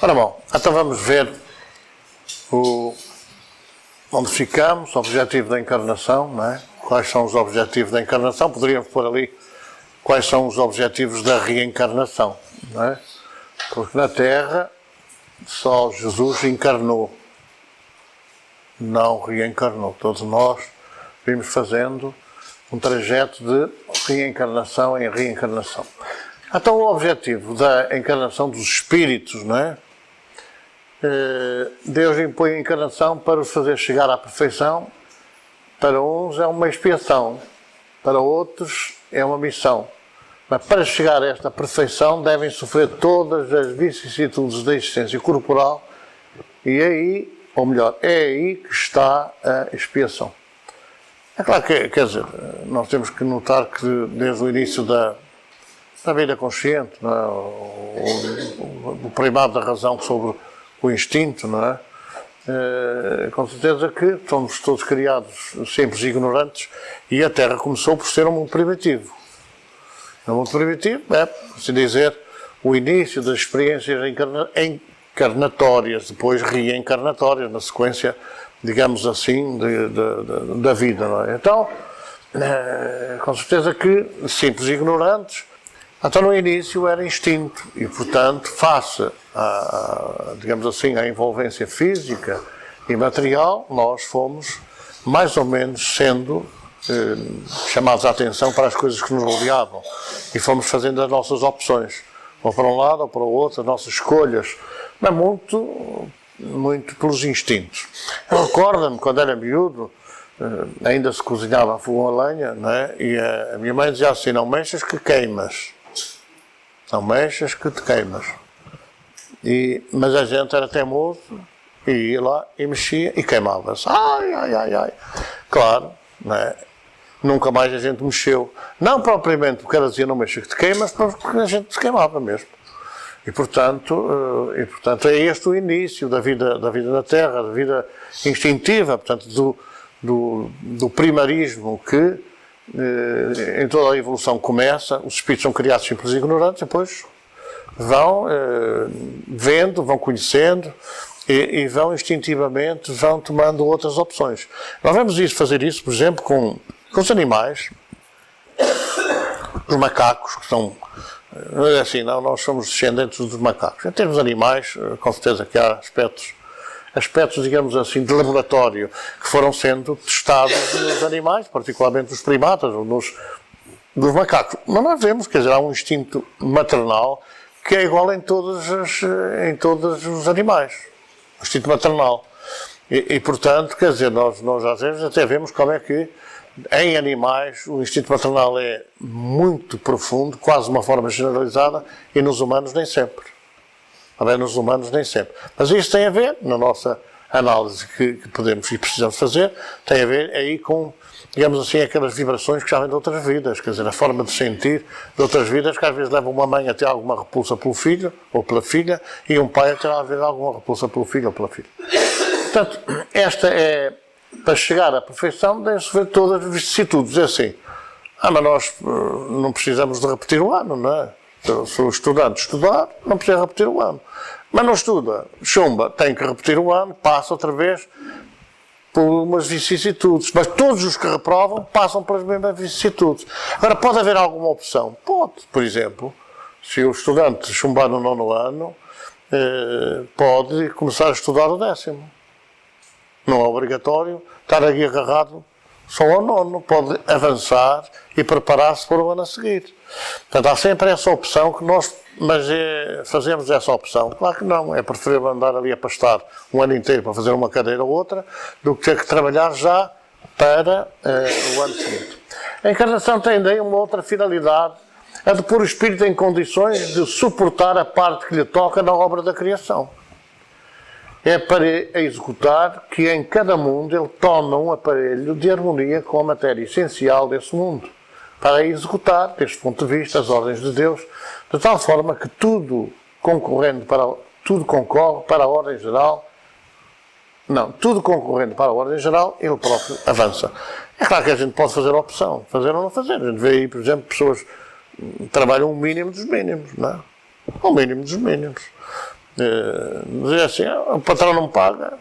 Ora bom, então vamos ver onde ficamos, o objetivo da encarnação, não é? Quais são os objetivos da encarnação? Poderíamos pôr ali quais são os objetivos da reencarnação, não é? Porque na Terra só Jesus encarnou, não reencarnou. Todos nós vimos fazendo um trajeto de reencarnação em reencarnação. Então o objetivo da encarnação dos espíritos, não é? Deus impõe a encarnação para os fazer chegar à perfeição. Para uns é uma expiação, para outros é uma missão. Mas para chegar a esta perfeição devem sofrer todas as vicissitudes da existência corporal e aí, ou melhor, é aí que está a expiação. É claro que, quer dizer, nós temos que notar que desde o início da vida consciente, não é? O primado da razão sobre o instinto, não é? Com certeza que somos todos criados simples e ignorantes e a Terra começou por ser um mundo primitivo. Um mundo primitivo é, assim dizer, o início das experiências encarnatórias, depois reencarnatórias, na sequência, digamos assim, da vida, não é? Então, com certeza que simples e ignorantes, então no início era instinto e, portanto, face digamos assim, à envolvência física e material, nós fomos mais ou menos sendo chamados a atenção para as coisas que nos rodeavam e fomos fazendo as nossas opções, ou para um lado ou para o outro, as nossas escolhas, mas muito pelos instintos. Eu recordo-me, quando era miúdo, ainda se cozinhava a fogão a lenha, não é? E a minha mãe dizia assim: não mexas que queimas. Não mexas que te queimas. Mas a gente era teimoso e ia lá e mexia e queimava-se. Ai. Claro, não é? Nunca mais a gente mexeu. Não propriamente porque ela dizia não mexa que te queimas, mas porque a gente se queimava mesmo. E portanto é este o início da vida na Terra, da vida instintiva, portanto do primarismo que em toda a evolução começa. Os espíritos são criados simples e ignorantes, depois vão vendo, vão conhecendo e vão instintivamente, vão tomando outras opções. Nós vemos fazer isso, por exemplo, com os animais, os macacos, que são, assim, não, nós somos descendentes dos macacos. Em termos de animais, com certeza que há aspectos, digamos assim, de laboratório, que foram sendo testados nos animais, particularmente nos primatas, ou nos macacos. Mas nós vemos, quer dizer, há um instinto maternal que é igual em todos os animais. O instinto maternal. E portanto, quer dizer, nós às vezes até vemos como é que em animais o instinto maternal é muito profundo, quase de uma forma generalizada, e nos humanos nem sempre. Também nos humanos nem sempre. Mas isso tem a ver, na nossa análise que podemos e precisamos fazer, tem a ver aí com, digamos assim, aquelas vibrações que já vêm de outras vidas, quer dizer, a forma de sentir de outras vidas, que às vezes levam uma mãe a ter alguma repulsa pelo filho ou pela filha, e um pai a ter às vezes alguma repulsa pelo filho ou pela filha. Portanto, esta é, para chegar à perfeição, deve-se ver todas as vicissitudes. É assim, mas nós não precisamos de repetir o ano, não é? Se o estudante estudar, não precisa repetir o ano. Mas não estuda, chumba, tem que repetir o ano, passa outra vez por umas vicissitudes. Mas todos os que reprovam passam pelas mesmas vicissitudes. Agora, pode haver alguma opção? Pode. Por exemplo, se o estudante chumbar no 9º ano, pode começar a estudar o 10º. Não é obrigatório estar aqui agarrado só ao 9º, pode avançar e preparar-se para o ano a seguir. Portanto, há sempre essa opção que nós, fazemos essa opção. Claro que não, é preferível andar ali a pastar um ano inteiro para fazer uma cadeira ou outra, do que ter que trabalhar já para o ano seguinte. A encarnação tem daí uma outra finalidade, é de pôr o espírito em condições de suportar a parte que lhe toca na obra da criação. É para executar que em cada mundo ele toma um aparelho de harmonia com a matéria essencial desse mundo, para executar, deste ponto de vista, as ordens de Deus, de tal forma que tudo concorre para a ordem geral. Não, tudo concorrendo para a ordem geral, ele próprio avança. É claro que a gente pode fazer a opção, fazer ou não fazer. A gente vê aí, por exemplo, pessoas que trabalham o mínimo dos mínimos, não é? O mínimo dos mínimos. Dizer assim, o patrão não me paga,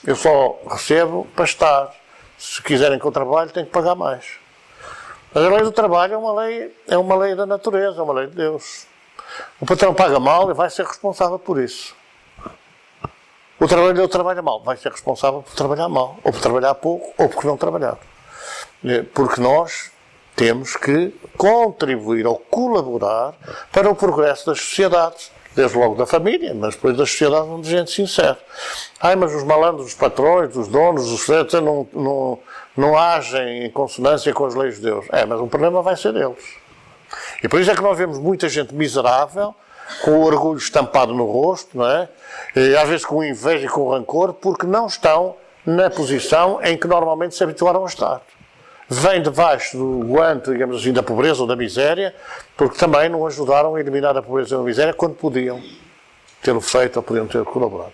eu só recebo para estar. Se quiserem que eu trabalhe, tenho que pagar mais. Mas a lei do trabalho é uma lei da natureza, é uma lei de Deus. O patrão paga mal e vai ser responsável por isso. O trabalhador trabalha mal, vai ser responsável por trabalhar mal, ou por trabalhar pouco, ou por não trabalhar. Porque nós temos que contribuir ou colaborar para o progresso das sociedades. Desde logo da família, mas depois das sociedades onde a gente se insere. Mas os malandros, os patrões, os donos, os sujeitos não agem em consonância com as leis de Deus. Mas o problema vai ser deles. E por isso é que nós vemos muita gente miserável, com o orgulho estampado no rosto, não é? E às vezes com inveja e com rancor, porque não estão na posição em que normalmente se habituaram a estar. Vêm debaixo do guante, digamos assim, da pobreza ou da miséria, porque também não ajudaram a eliminar a pobreza ou a miséria quando podiam ter feito ou podiam ter colaborado.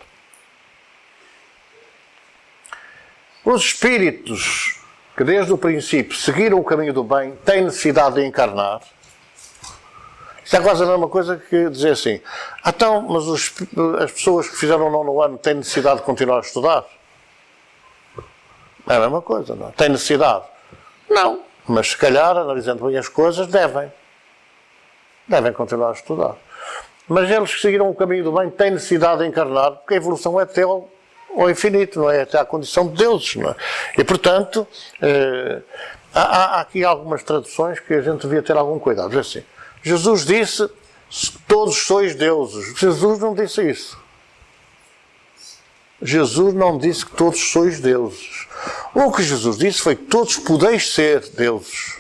Os espíritos que desde o princípio seguiram o caminho do bem têm necessidade de encarnar. Isto é quase a mesma coisa que dizer assim, então, mas as pessoas que fizeram o 9º ano têm necessidade de continuar a estudar? É a mesma coisa, não é? Têm necessidade? Não, mas se calhar, analisando bem as coisas, devem continuar a estudar. Mas eles que seguiram o caminho do bem têm necessidade de encarnar, porque a evolução é até ao infinito, não é? Até à condição de deuses, não é? E, portanto, há aqui algumas traduções que a gente devia ter algum cuidado. Diz assim, Jesus disse, todos sois deuses. Jesus não disse isso. Jesus não disse que todos sois deuses. O que Jesus disse foi que todos podeis ser deuses.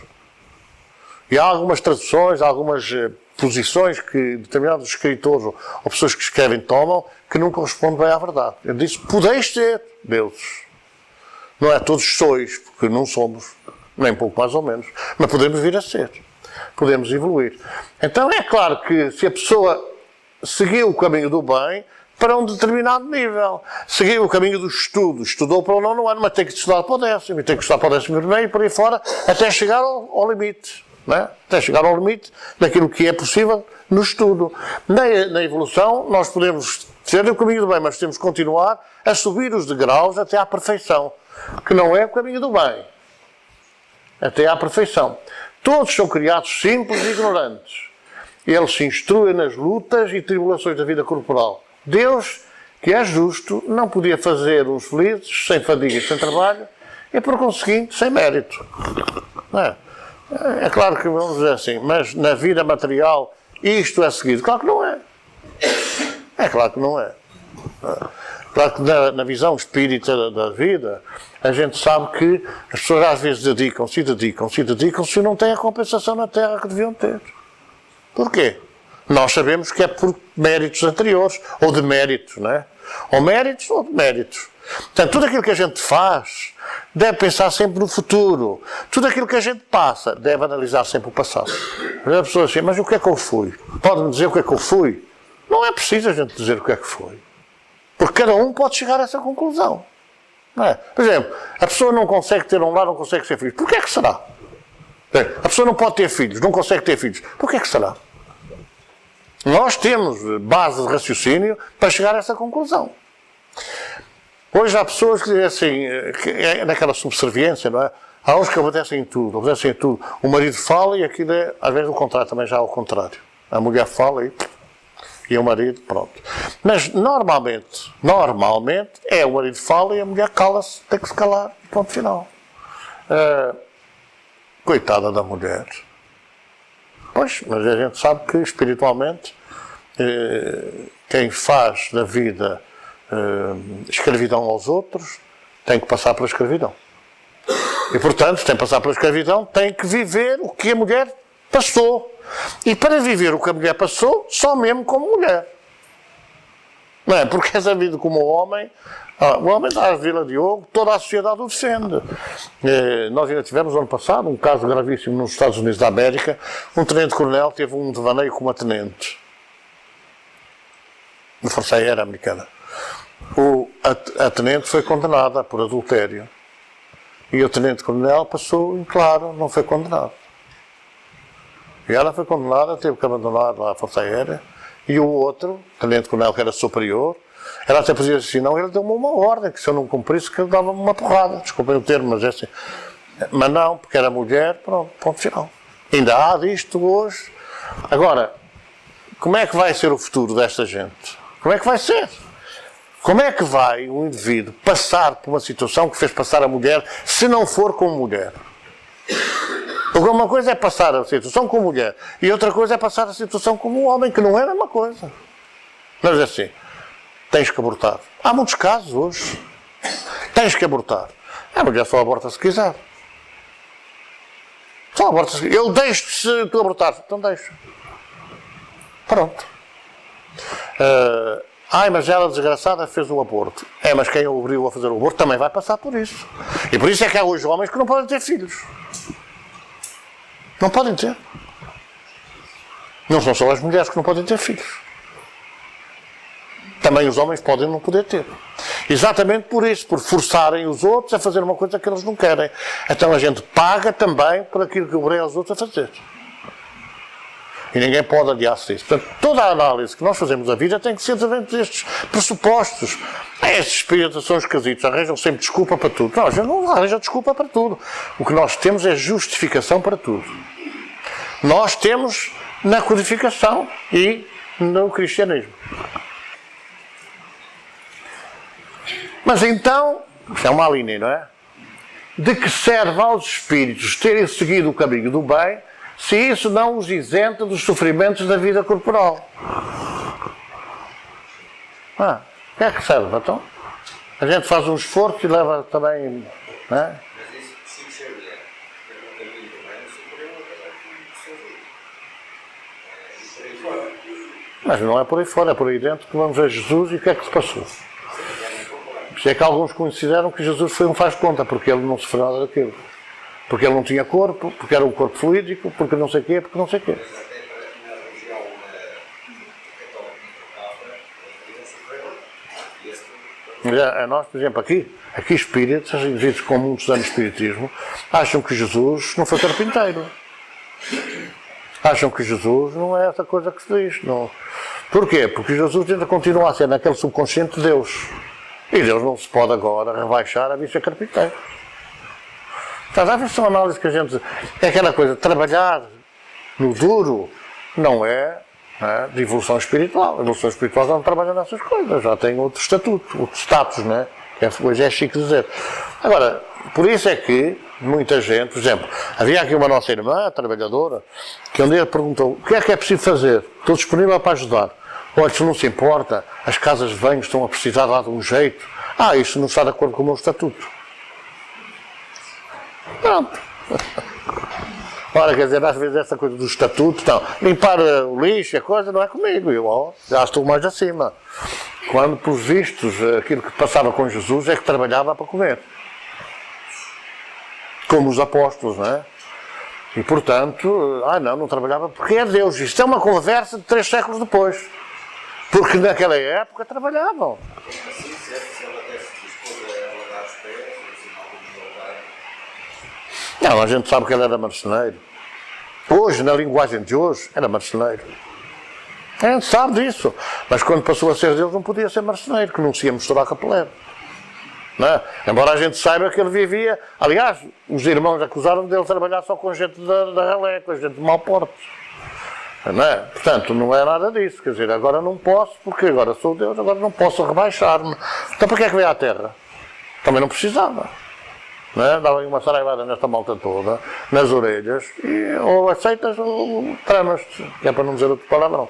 E há algumas traduções, algumas posições que determinados escritores ou pessoas que escrevem tomam que não correspondem bem à verdade. Ele disse, podeis ser deuses. Não é todos sois, porque não somos, nem pouco mais ou menos. Mas podemos vir a ser. Podemos evoluir. Então é claro que se a pessoa seguiu o caminho do bem, para um determinado nível. Seguiu o caminho do estudo, estudou para o 9º ano, mas tem que estudar para o 10º, tem que estudar para o 11º e por aí fora, até chegar ao limite. Não é? Até chegar ao limite daquilo que é possível no estudo. Na evolução, nós podemos ser o caminho do bem, mas temos que continuar a subir os degraus até à perfeição, que não é o caminho do bem. Até à perfeição. Todos são criados simples e ignorantes. Eles se instruem nas lutas e tribulações da vida corporal. Deus, que é justo, não podia fazer uns felizes, sem fadiga e sem trabalho, e por conseguinte, sem mérito. Não é? É claro que vamos dizer assim, mas na vida material isto é seguido. Claro que não é. É claro que não é. Claro que na visão espírita da vida, a gente sabe que as pessoas às vezes dedicam-se e não têm a compensação na Terra que deviam ter. Porquê? Nós sabemos que é por méritos anteriores, ou de méritos, não é? Ou méritos ou de méritos. Portanto, tudo aquilo que a gente faz deve pensar sempre no futuro. Tudo aquilo que a gente passa deve analisar sempre o passado. A pessoa assim, mas o que é que eu fui? Pode-me dizer o que é que eu fui? Não é preciso a gente dizer o que é que foi. Porque cada um pode chegar a essa conclusão. Não é? Por exemplo, a pessoa não consegue ter um lar, não consegue ser filho. Porquê é que será? A pessoa não pode ter filhos, não consegue ter filhos. Porquê é que será? Nós temos base de raciocínio para chegar a essa conclusão. Hoje há pessoas que dizem assim, que é naquela subserviência, não é? Há uns que obedecem tudo. O marido fala e aquilo é, às vezes, o contrário, também já é o contrário. A mulher fala e o marido, pronto. Mas, normalmente, é o marido fala e a mulher cala-se, tem que se calar, ponto final. Coitada da mulher. Pois, mas a gente sabe que, espiritualmente, quem faz da vida escravidão aos outros tem que passar pela escravidão. E, portanto, tem que passar pela escravidão, tem que viver o que a mulher passou. E para viver o que a mulher passou, só mesmo como mulher. Não é? Porque essa vida como homem, o homem da Vila Diogo, toda a sociedade o defende. Nós ainda tivemos, no ano passado, um caso gravíssimo nos Estados Unidos da América. Um tenente-coronel teve um devaneio com uma tenente da Força Aérea Americana. A tenente foi condenada por adultério. E o tenente-coronel passou em claro, não foi condenado. E ela foi condenada, teve que abandonar lá a Força Aérea E o outro, tenente coronel que era superior, ela até podia dizer assim, não, ele deu-me uma ordem, que se eu não cumprisse, que ele dava-me uma porrada. Desculpem o termo, mas é assim. Mas não, porque era mulher, pronto, ponto final. Ainda há disto hoje. Agora, como é que vai ser o futuro desta gente? Como é que vai ser? Como é que vai um indivíduo passar por uma situação que fez passar a mulher, se não for como mulher? Porque uma coisa é passar a situação como mulher, e outra coisa é passar a situação como um homem, que não é a mesma coisa. Mas é assim, tens que abortar. Há muitos casos hoje. Tens que abortar. A mulher só aborta se quiser. Só aborta se quiser. Eu deixo se tu abortar. Então deixa. Pronto. Mas ela desgraçada fez o aborto. Mas quem a obrigou a fazer o aborto também vai passar por isso. E por isso é que há hoje homens que não podem ter filhos. Não podem ter. Não são só as mulheres que não podem ter filhos. Também os homens podem não poder ter. Exatamente por isso, por forçarem os outros a fazer uma coisa que eles não querem. Então a gente paga também por aquilo que obriga os outros a fazer. E ninguém pode adiar-se disso. Portanto, toda a análise que nós fazemos da vida tem que ser dentro destes pressupostos. Estes espíritos são esquisitos, arranjam sempre desculpa para tudo. Não, a gente não arranja desculpa para tudo. O que nós temos é justificação para tudo. Nós temos na codificação e no cristianismo. Mas então, isto é uma linha, não é? De que serve aos espíritos terem seguido o caminho do bem, se isso não os isenta dos sofrimentos da vida corporal? O que é que serve, então? A gente faz um esforço e leva também, não é? Mas não é por aí fora, é por aí dentro que vamos ver Jesus e o que é que se passou. Por isso é que alguns consideram que Jesus foi um faz-conta, porque ele não sofreu nada daquilo. Porque ele não tinha corpo, porque era um corpo fluídico, porque não sei o quê, porque não sei o quê. A nós, por exemplo, aqui espíritos, indivíduos com muitos anos de espiritismo, acham que Jesus não foi carpinteiro. Acham que Jesus não é essa coisa que se diz. Não. Porquê? Porque Jesus ainda continua a ser naquele subconsciente de Deus. E Deus não se pode agora rebaixar a vir ser carpinteiro. Estás a ver se é uma análise que a gente... É aquela coisa, trabalhar no duro não é de evolução espiritual. A evolução espiritual já não trabalha nessas coisas, já tem outro estatuto, outro status, não é? Que hoje é chique dizer. Agora, por isso é que muita gente, por exemplo, havia aqui uma nossa irmã, trabalhadora, que um dia perguntou, o que é preciso fazer? Estou disponível para ajudar. Olha, se não se importa, as casas de banho estão a precisar lá de um jeito. Isso não está de acordo com o meu estatuto. Pronto. Ora, quer dizer, às vezes essa coisa do estatuto, então, limpar o lixo, a coisa, não é comigo. Eu já estou mais acima. Quando, pelos vistos, aquilo que passava com Jesus é que trabalhava para comer. Como os apóstolos, não é? E, portanto, não trabalhava porque é Deus. Isto é uma conversa de 3 séculos depois. Porque naquela época trabalhavam. Não, a gente sabe que ele era marceneiro. Hoje, na linguagem de hoje, era marceneiro. A gente sabe disso. Mas quando passou a ser Deus, não podia ser marceneiro, que não se ia misturar com a pelé. Não é? Embora a gente saiba que ele vivia... Aliás, os irmãos acusaram dele trabalhar só com gente da ralé, com gente de mau porte. Não é? Portanto, não é nada disso. Quer dizer, agora não posso, porque agora sou Deus, agora não posso rebaixar-me. Então para que é que veio à Terra? Também não precisava. Não é? Dava uma saraivada nesta malta toda, nas orelhas, e ou aceitas ou tramas-te, que é para não dizer outro palavrão.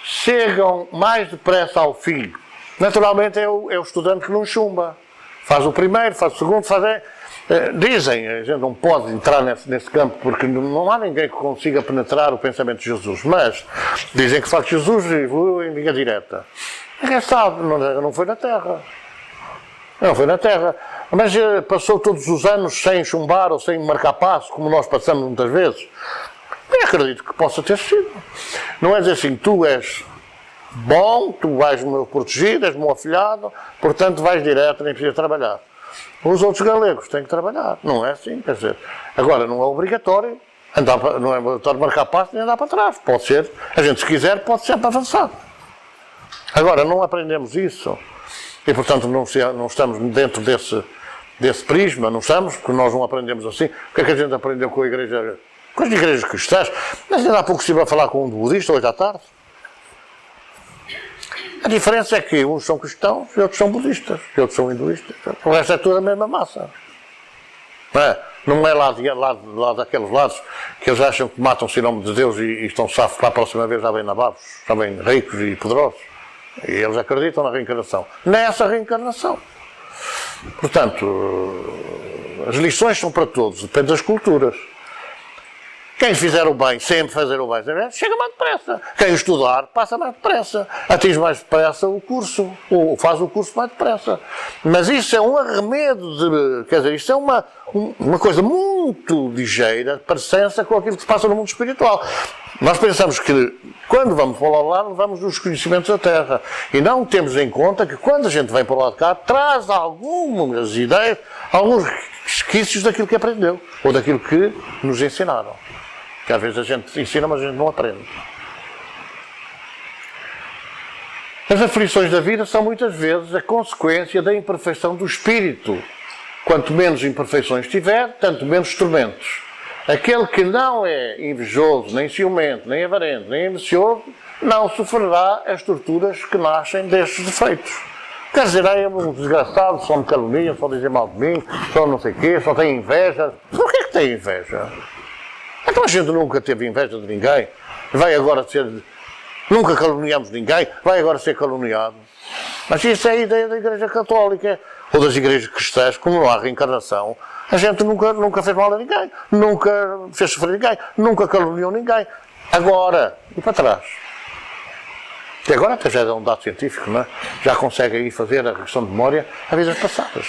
Chegam mais depressa ao fim. Naturalmente é o estudante que não chumba. Faz o primeiro, faz o segundo, dizem, a gente não pode entrar nesse campo porque não há ninguém que consiga penetrar o pensamento de Jesus, mas dizem que de facto Jesus evoluiu em linha direta. Ninguém sabe, não foi na Terra. Não foi na Terra. Mas passou todos os anos sem chumbar ou sem marcar passo, como nós passamos muitas vezes. Eu acredito que possa ter sido. Não é dizer assim, tu és bom, tu vais meu protegido, és meu afilhado, portanto vais direto, nem precisas trabalhar. Os outros galegos têm que trabalhar, não é assim, quer dizer. Agora, não é obrigatório Não é obrigatório marcar passo nem andar para trás. Pode ser, a gente se quiser, pode sempre avançar. Agora, não aprendemos isso e, portanto, não estamos dentro desse prisma, não estamos, porque nós não aprendemos assim. O que é que a gente aprendeu com a igreja, com as igrejas cristãs? Mas ainda há pouco estive a falar com um budista hoje à tarde. A diferença é que uns são cristãos e outros são budistas, e outros são hinduístas. O resto é tudo a mesma massa. Não é lá daqueles lados que eles acham que matam-se em nome de Deus e estão safos para a próxima vez já bem nababos, já bem ricos e poderosos. E eles acreditam na reencarnação. Nessa reencarnação. Portanto, as lições são para todos, depende das culturas. Quem fizer o bem, sempre fazer o bem, chega mais depressa. Quem estudar, passa mais depressa. Atinge mais depressa o curso, ou faz o curso mais depressa. Mas isso é um arremedo, quer dizer, isto é uma coisa muito ligeira, de parecença com aquilo que se passa no mundo espiritual. Nós pensamos que quando vamos para o lado, levamos os conhecimentos da Terra. E não temos em conta que quando a gente vem para o lado de cá, traz algumas ideias, alguns resquícios daquilo que aprendeu, ou daquilo que nos ensinaram. Que às vezes a gente ensina, mas a gente não aprende. As aflições da vida são muitas vezes a consequência da imperfeição do espírito. Quanto menos imperfeições tiver, tanto menos tormentos. Aquele que não é invejoso, nem ciumento, nem avarento, nem ambicioso, não sofrerá as torturas que nascem destes defeitos. Quer dizer, é um desgraçado, só me calunia, só dizem mal de mim, só não sei o quê, só tem inveja. Por que é que tem inveja? Então a gente nunca teve inveja de ninguém, vai agora ser... Nunca caluniamos ninguém, vai agora ser caluniado. Mas isso é a ideia da Igreja Católica, ou das igrejas cristãs, como não há reencarnação, a gente nunca fez mal a ninguém, nunca fez sofrer ninguém, nunca caluniou ninguém. Agora, e para trás? E agora até já é um dado científico, não é? Já consegue aí fazer a regressão de memória a vidas passadas.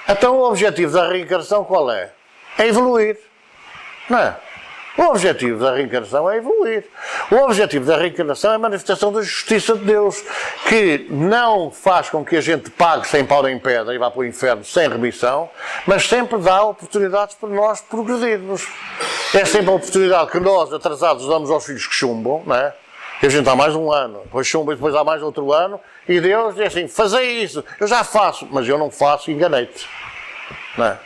Então o objetivo da reencarnação qual é? É evoluir, não é? O objetivo da reencarnação é evoluir. O objetivo da reencarnação é a manifestação da justiça de Deus, que não faz com que a gente pague sem pau nem pedra e vá para o inferno sem remissão, mas sempre dá oportunidades para nós progredirmos. É sempre a oportunidade que nós, atrasados, damos aos filhos que chumbam, não é? E a gente há mais um ano, depois chumba e depois há mais outro ano, e Deus diz assim, fazei isso, eu já faço, mas eu não faço e enganei-te. Não é?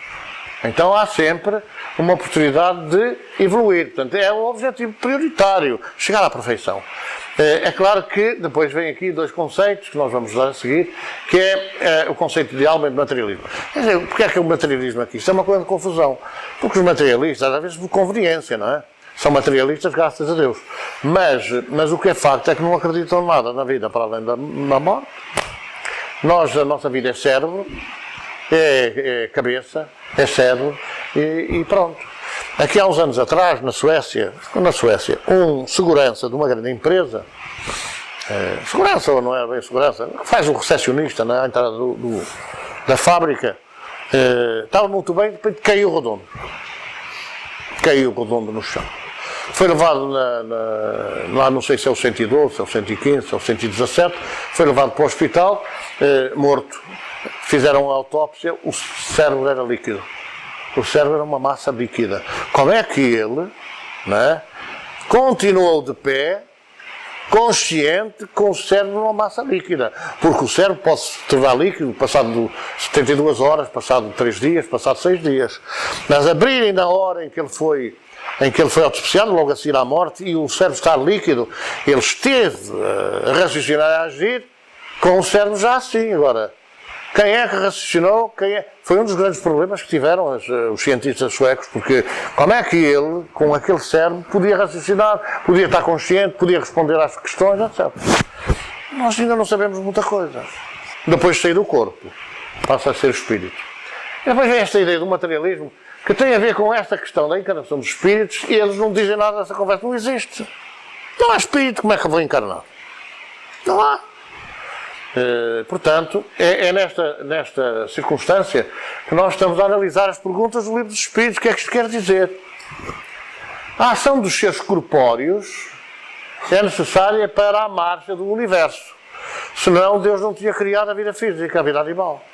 Então há sempre uma oportunidade de evoluir. Portanto, é um objetivo prioritário, chegar à perfeição. É claro que depois vem aqui dois conceitos que nós vamos dar a seguir, que é o conceito de alma e de materialismo. Quer dizer, porque é que o materialismo aqui? Isto é uma coisa de confusão. Porque os materialistas, às vezes por conveniência, não é? São materialistas, graças a Deus. Mas o que é facto é que não acreditam nada na vida para além da morte. A nossa vida é cérebro, é cabeça, é cérebro e pronto. Aqui há uns anos atrás, na Suécia, um segurança de uma grande empresa, segurança ou não é bem segurança, faz um recepcionista na entrada da fábrica, estava muito bem, depois caiu redondo no chão. Foi levado lá, não sei se é o 112, se é o 115, se é o 117, foi levado para o hospital, morto. Fizeram a autópsia, o cérebro era líquido. O cérebro era uma massa líquida. Como é que ele, né, continuou de pé, consciente, com o cérebro numa massa líquida? Porque o cérebro pode se tornar líquido passado 72 horas, passado 3 dias, passado 6 dias. Mas abrirem na hora em que ele foi autopsiado, logo a seguir à morte, e o cérebro está líquido, ele esteve a raciocinar e a agir com o cérebro já assim. Agora, quem é que raciocinou? Foi um dos grandes problemas que tiveram os cientistas suecos, porque como é que ele, com aquele cérebro, podia raciocinar, podia estar consciente, podia responder às questões, etc. Nós ainda não sabemos muita coisa. Depois de sair do corpo, passa a ser o espírito. E depois vem esta ideia do materialismo, que tem a ver com esta questão da encarnação dos espíritos, e eles não dizem nada dessa conversa. Não existe. Não há espírito, como é que eu vou encarnar? Não há. Portanto, é nesta circunstância que nós estamos a analisar as perguntas do Livro dos Espíritos. O que é que isto quer dizer? A ação dos seres corpóreos é necessária para a marcha do universo. Senão Deus não tinha criado a vida física, a vida animal.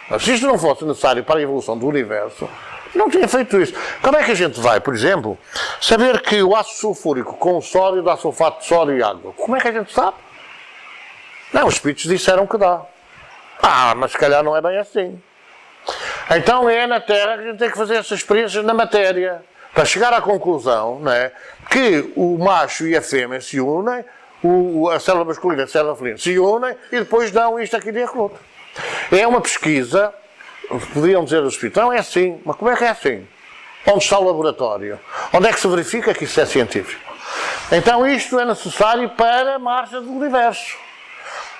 Mas se isto não fosse necessário para a evolução do universo, não tinha feito isso. Como é que a gente vai, por exemplo, saber que o ácido sulfúrico com o sódio dá sulfato de sódio e água? Como é que a gente sabe? Não, os espíritos disseram que dá. Mas se calhar não é bem assim. Então é na Terra que a gente tem que fazer essas experiências na matéria, para chegar à conclusão, não é, que o macho e a fêmea se unem, a célula masculina e a célula feminina se unem e depois dão isto, aquilo e aquilo outro. É uma pesquisa, podiam dizer os espíritos, não é assim, mas como é que é assim? Onde está o laboratório? Onde é que se verifica que isso é científico? Então isto é necessário para a marcha do universo.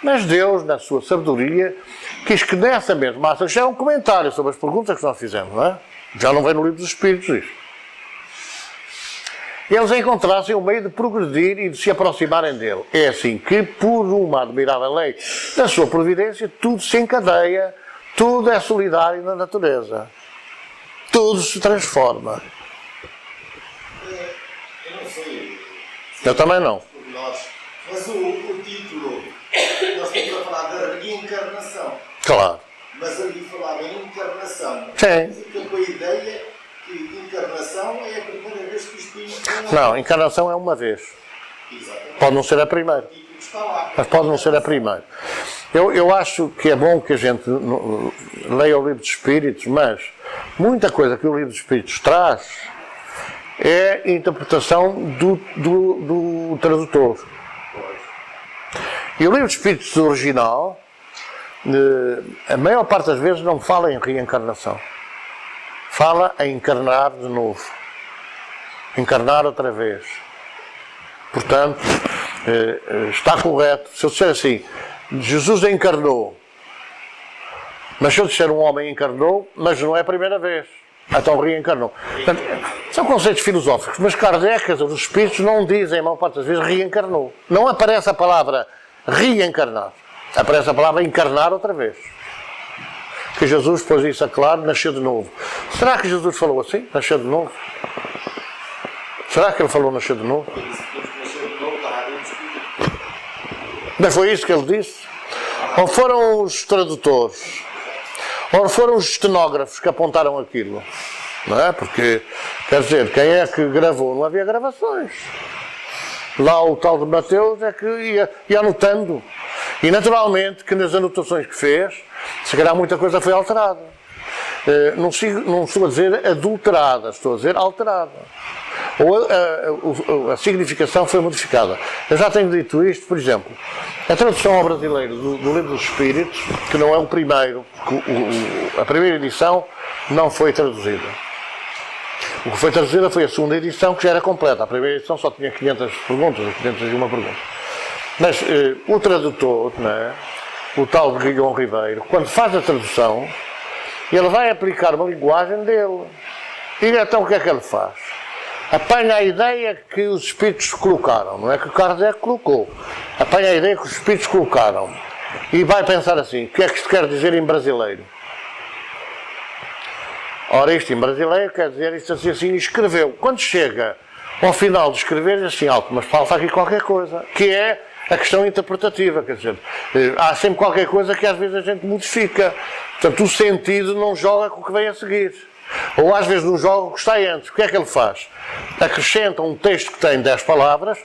Mas Deus, na sua sabedoria, quis que nessa mesma marcha, já é um comentário sobre as perguntas que nós fizemos, não é? Já não vem no livro dos Espíritos isto. Eles encontrassem um meio de progredir e de se aproximarem dele. É assim que, por uma admirável lei da sua providência, tudo se encadeia, tudo é solidário na natureza. Tudo se transforma. Eu não sei. Eu também não. Mas o título, nós estamos a falar da reencarnação. Claro. Mas ali falava em encarnação. Sim. Fica com a ideia que encarnação é a primeira vez que o espírito vem. Não, encarnação é uma vez. Exatamente. Pode não ser a primeira. O título está lá. Mas pode não ser a primeira. Eu acho que é bom que a gente leia o livro dos Espíritos, mas muita coisa que o livro dos Espíritos traz é a interpretação do tradutor. E o livro dos Espíritos original, a maior parte das vezes não fala em reencarnação. Fala em encarnar de novo. Encarnar outra vez. Portanto, está correto. Se eu disser assim, Jesus encarnou, mas se eu disser um homem encarnou, mas não é a primeira vez, então reencarnou. Portanto, são conceitos filosóficos, mas Kardec, os espíritos não dizem, a maior parte das vezes, reencarnou. Não aparece a palavra reencarnar, aparece a palavra encarnar outra vez. Que Jesus, depois isso é claro, nasceu de novo. Será que Jesus falou assim? Nasceu de novo? Será que ele falou nasceu de novo? Mas foi isso que ele disse? Ou foram os tradutores? Ou foram os estenógrafos que apontaram aquilo? Não é? Porque, quer dizer, quem é que gravou? Não havia gravações. Lá o tal de Mateus é que ia anotando. E naturalmente que nas anotações que fez, se calhar muita coisa foi alterada. Não estou a dizer adulterada, estou a dizer alterada. Ou a significação foi modificada. Eu já tenho dito isto, por exemplo, a tradução ao brasileiro do Livro dos Espíritos, que não é o primeiro, a primeira edição não foi traduzida. O que foi traduzida foi a segunda edição, que já era completa. A primeira edição só tinha 500 perguntas, 501 perguntas. Mas o tradutor, não é? O tal de Guilhom Ribeiro, quando faz a tradução, ele vai aplicar uma linguagem dele. E então o que é que ele faz? Apanha a ideia que os espíritos colocaram, não é que o Kardec colocou. Apanha a ideia que os espíritos colocaram. E vai pensar assim, o que é que isto quer dizer em brasileiro? Ora, isto em brasileiro quer dizer isto assim, assim, escreveu. Quando chega ao final de escrever, diz assim, alto, mas falta aqui qualquer coisa, que é a questão interpretativa, quer dizer, há sempre qualquer coisa que às vezes a gente modifica. Portanto, o sentido não joga com o que vem a seguir. Ou às vezes não joga com o que está antes. O que é que ele faz? Acrescenta um texto que tem 10 palavras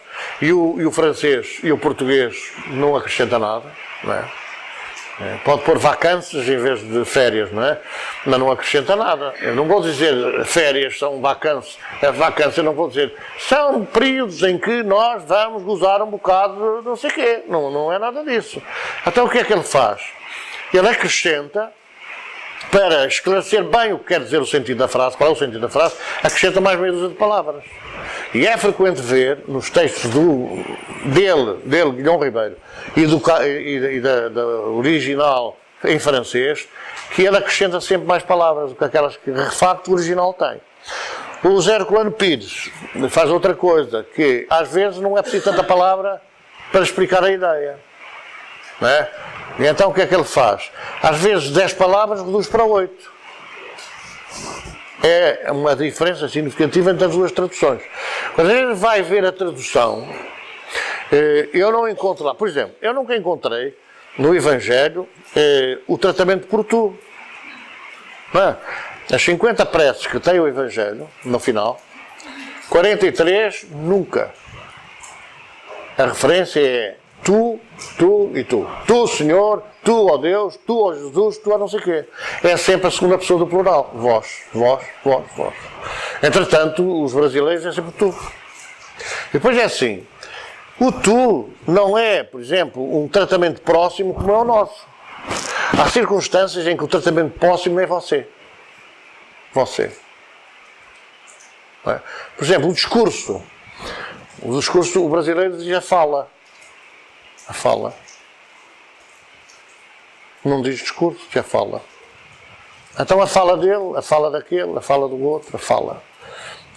e o francês e o português não acrescenta nada, não é? Pode pôr vacances em vez de férias, não é? Mas não acrescenta nada. Eu não vou dizer férias são vacances. É vacância, eu não vou dizer. São períodos em que nós vamos gozar um bocado de não sei o quê. Não é nada disso. Então o que é que ele faz? Ele acrescenta, para esclarecer bem o que quer dizer o sentido da frase, qual é o sentido da frase, acrescenta mais meia dúzia de palavras. E é frequente ver nos textos dele, Guilhom Ribeiro, e da original em francês, que ele acrescenta sempre mais palavras do que aquelas que de facto o original tem. O Zé Herculano Pires faz outra coisa, que às vezes não é preciso tanta palavra para explicar a ideia. Não é? E então o que é que ele faz? Às vezes 10 palavras reduz para 8. É uma diferença significativa entre as duas traduções. Quando a gente vai ver a tradução, eu não encontro lá, por exemplo, eu nunca encontrei no Evangelho o tratamento por tu. Não é? As 50 preces que tem o Evangelho, no final, 43 nunca. A referência é tu, tu e tu. Tu, Senhor, tu, ó Deus, tu, ó Jesus, tu, ó não sei o quê. É sempre a segunda pessoa do plural. Vós, vós, vós, vós. Entretanto, os brasileiros é sempre tu. Depois é assim. O tu não é, por exemplo, um tratamento próximo como é o nosso. Há circunstâncias em que o tratamento próximo é você. Você. É? Por exemplo, o discurso. O brasileiro diz a fala. A fala. Não diz discurso, diz a fala. Então a fala dele, a fala daquele, a fala do outro, a fala.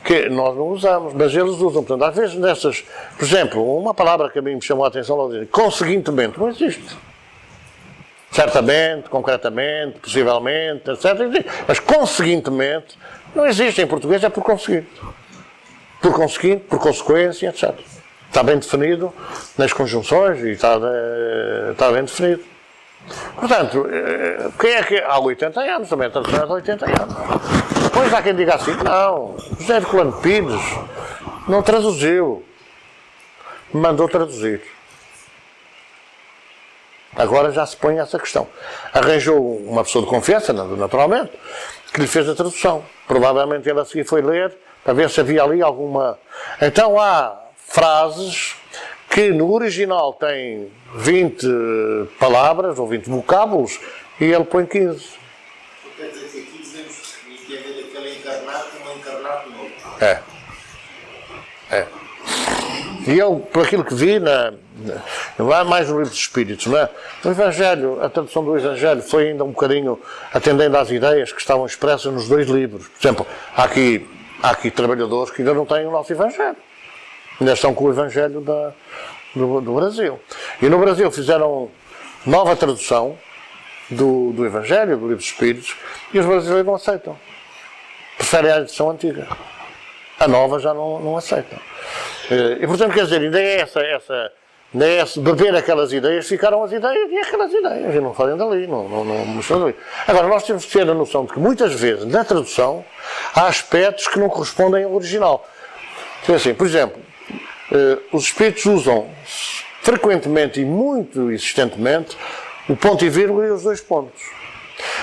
Que nós não usamos, mas eles usam. Portanto, às vezes nessas... Por exemplo, uma palavra que a mim me chamou a atenção, logo dizer, conseguintemente, não existe. Certamente, concretamente, possivelmente, etc. Mas conseguintemente, não existe em português, é por conseguinte. Por conseguinte, por consequência, etc. Está bem definido nas conjunções e está bem definido. Portanto, quem é que... Há 80 anos, também a tradução é de 80 anos. Depois há quem diga assim, não, José Herculano Pires não traduziu. Mandou traduzir. Agora já se põe essa questão. Arranjou uma pessoa de confiança, naturalmente, que lhe fez a tradução. Provavelmente ele a seguir foi ler para ver se havia ali alguma... Então há frases que no original têm 20 palavras ou 20 vocábulos e ele põe 15. Quer dizer que aqui devemos entender aquele encarnado como um encarnado novo. É. E eu, por aquilo que vi, lá mais no livro dos Espíritos, não é? O Evangelho, a tradução do Evangelho foi ainda um bocadinho atendendo às ideias que estavam expressas nos dois livros. Por exemplo, há aqui trabalhadores que ainda não têm o nosso Evangelho. Ainda estão com o Evangelho do Brasil. E no Brasil fizeram nova tradução do Evangelho, do livro dos Espíritos, e os brasileiros não aceitam. Preferem a edição antiga. A nova já não aceitam. E portanto, quer dizer, ainda é essa beber aquelas ideias, ficaram as ideias e aquelas ideias, e não fazem dali, não estão dali. Agora, nós temos que ter a noção de que muitas vezes, na tradução, há aspectos que não correspondem ao original. Assim, por exemplo, os espíritos usam frequentemente e muito insistentemente o ponto e vírgula e os dois pontos.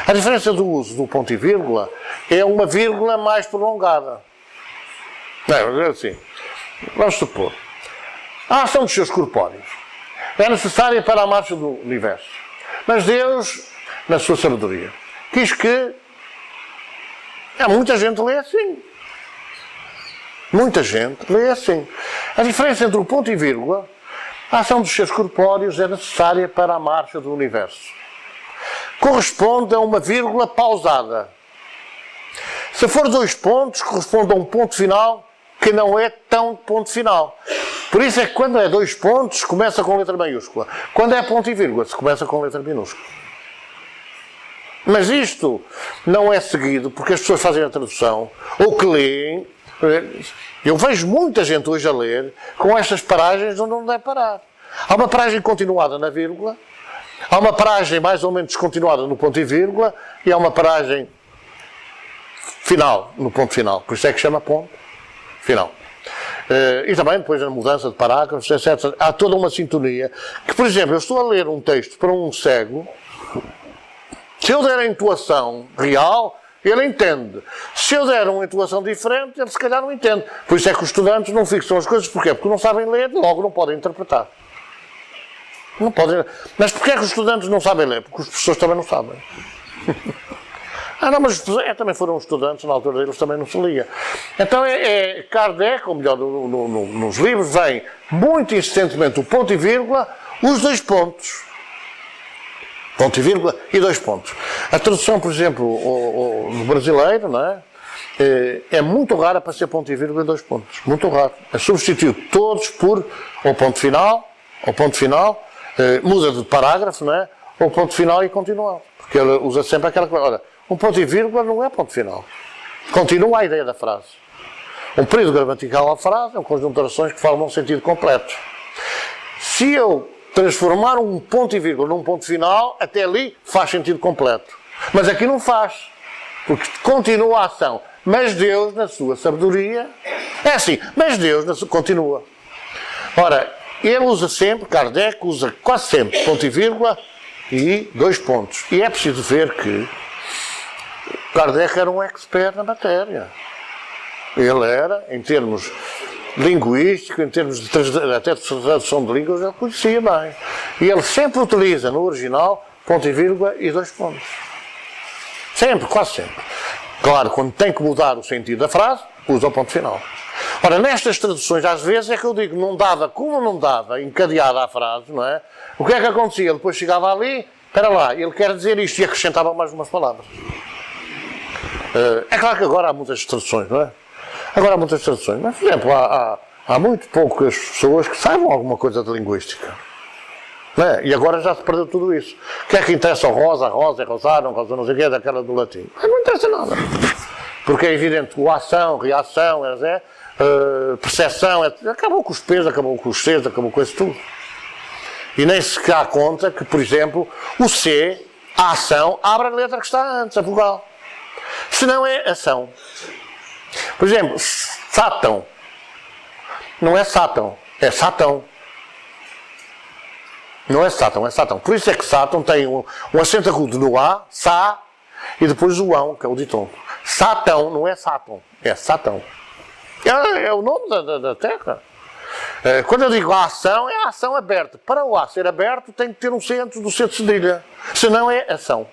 A diferença do uso do ponto e vírgula é uma vírgula mais prolongada. Não, é assim. Vamos supor. A ação dos seus corpóreos é necessária para a marcha do universo. Mas Deus, na sua sabedoria, quis que... muita gente lê assim. Muita gente lê assim. A diferença entre o ponto e vírgula, a ação dos seus corpóreos é necessária para a marcha do universo. Corresponde a uma vírgula pausada. Se for dois pontos, corresponde a um ponto final que não é tão ponto final. Por isso é que quando é dois pontos, começa com letra maiúscula. Quando é ponto e vírgula, se começa com letra minúscula. Mas isto não é seguido porque as pessoas fazem a tradução, ou que leem. Eu vejo muita gente hoje a ler com estas paragens onde não deve parar. Há uma paragem continuada na vírgula, há uma paragem mais ou menos descontinuada no ponto e vírgula, e há uma paragem final, no ponto final. Por isso é que chama ponto final. E também depois a mudança de parágrafos, etc. Há toda uma sintonia que, por exemplo, eu estou a ler um texto para um cego, se eu der a entoação real, ele entende. Se eu der uma entoação diferente, ele se calhar não entende. Por isso é que os estudantes não fixam as coisas. Porquê? Porque não sabem ler, logo não podem interpretar. Não podem. Mas porquê é que os estudantes não sabem ler? Porque os professores também não sabem. Não, mas também foram estudantes, na altura deles também não se lia. Então Kardec, ou melhor, nos livros, vem muito insistentemente o ponto e vírgula, os dois pontos. Ponto e vírgula e dois pontos. A tradução, por exemplo, no brasileiro, não é? É muito rara para ser ponto e vírgula e dois pontos. Muito raro. É substituído todos por ou ponto final, muda de parágrafo, não é? Ou ponto final e continuado. Porque ele usa sempre aquela coisa. Olha, um ponto e vírgula não é ponto final. Continua a ideia da frase. Um período gramatical à frase é um conjunto de orações que formam um sentido completo. Se eu transformar um ponto e vírgula num ponto final, até ali faz sentido completo. Mas aqui não faz. porque continua a ação. Mas Deus, na sua sabedoria, é assim, mas Deus continua. Ora, ele usa sempre, Kardec usa quase sempre ponto e vírgula e 2 pontos. E é preciso ver que Kardec era um expert na matéria. Ele era, em termos linguísticos, em termos até de tradução de línguas, ele conhecia bem. E ele sempre utiliza no original ponto e vírgula e 2 pontos. Sempre, quase sempre. Claro, quando tem que mudar o sentido da frase, usa o ponto final. Ora, nestas traduções, às vezes, é que eu digo, não dava, como não dava, encadeada a frase, não é? O que é que acontecia? Ele depois chegava ali, espera lá, ele quer dizer isto e acrescentava mais umas palavras. É claro que agora há muitas traduções, não é? Agora há muitas traduções, mas, por exemplo, há muito poucas pessoas que saibam alguma coisa de linguística. Não é? E agora já se perdeu tudo isso. O que é que interessa ao rosa, rosário, não sei o que, daquela do latim? Mas não interessa nada. Porque é evidente que o ação, reação, percepção, acabou com os P's, acabou com os C's, acabou com isso tudo. E nem se dá conta que, por exemplo, o C, a ação, abre a letra que está antes, a vogal. Se não é ação. Por exemplo, Sátão. Não é Sátão, é Satão. Não é Sátão, é Satão. Por isso é que Sátão tem um acento agudo no A, Sá, e depois o ão, que é o ditongo. Satão, não é Sátão, é Satão. É o nome da terra. Quando eu digo a ação, é a ação aberta. Para o A ser aberto, tem que ter um C antes do C de cedilha. Senão é ação.